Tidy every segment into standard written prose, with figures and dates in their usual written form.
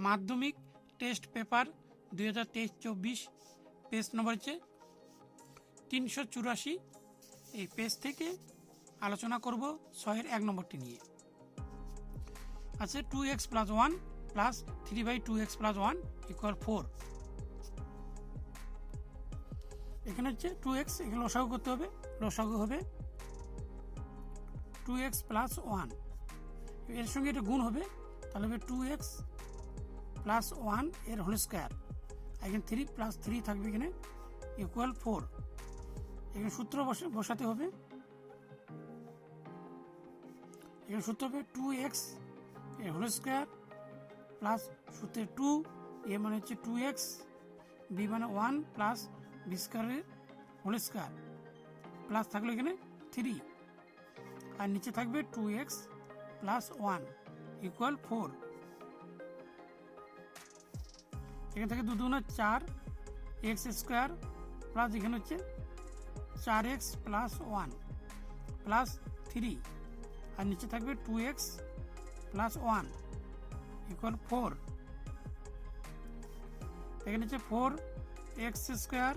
মাধ্যমিক test paper 2023-24 page নম্বর হচ্ছে 384। এই পেজ থেকে আলোচনা করব 6-এর 1 নম্বরটি নিয়ে। আছে 2x + 1 + 3/2x + 1 = 4। এখানে হচ্ছে 2x, এখানে লসাগু করতে হবে। লসাগু হবে 2x + 1, এর সঙ্গে এটা গুণ হবে, তাহলে হবে 2x + 1 এর হোল স্কয়ার। এখানে 3 + 3 থাকবে এখানে = 4। এখানে সূত্র বসাতে হবে। এখানে সূত্র হবে 2x এর হোল স্কয়ার প্লাস সূত্রে 2, এ মানে হচ্ছে 2x, বি মানে 1 প্লাস বি স্কয়ারের হোল স্কয়ার প্লাস থাকলো এখানে 3, আর নিচে থাকবে 2x + 1 = 4। এখান থেকে 2 × 2 = 4 x² প্লাস এখানে হচ্ছে 4x + 1 প্লাস 3, আর নিচে থাকবে 2x + 1 = 4। এখানে হচ্ছে 4x²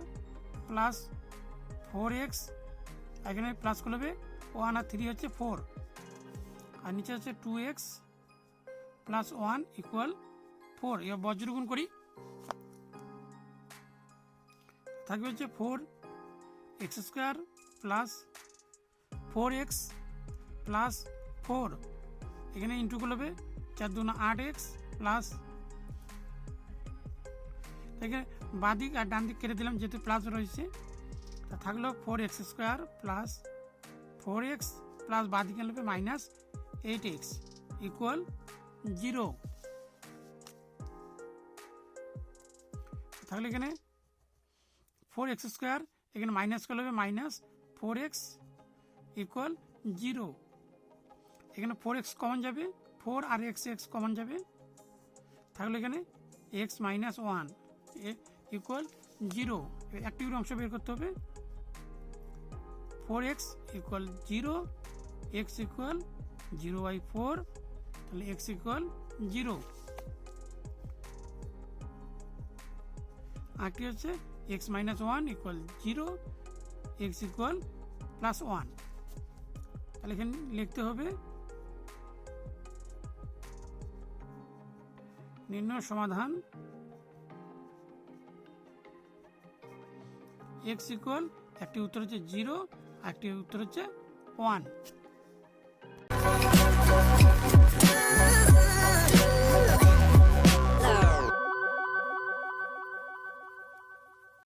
প্লাস 4x, এখানে প্লাস করলে 1 আর 3 হচ্ছে 4, আর নিচে হচ্ছে 2x + 1 = 4। এবার বজ্রগুণ করি, থাকবে হচ্ছে 4x² প্লাস 4x প্লাস 4, এখানে ইন্টু করলে 4 × 2 = 8x প্লাস, এখানে বাঁ দিক আর ডান দিক কেটে দিলাম যেহেতু প্লাস রয়েছে, তা থাকলো 4x² প্লাস 4x প্লাস বাঁ দিকে নেবে -8x = 0। তাহলে এখানে 4x², এখানে মাইনাস করলে হবে -4x = 0। এখানে 4x কমন যাবে, 4 আর x কমন যাবে, থাকলে এখানে x - 1 = 0। একটি অংশ বের করতে হবে। 4x = 0, x = 0/4, তাহলে x = 0। আরেকটি হচ্ছে x - 1 = 0, x = +1। তাহলে এখানে লিখতে হবে নির্ণয় সমাধান x = একটি উত্তর হচ্ছে 0, আর একটি উত্তর হচ্ছে 1।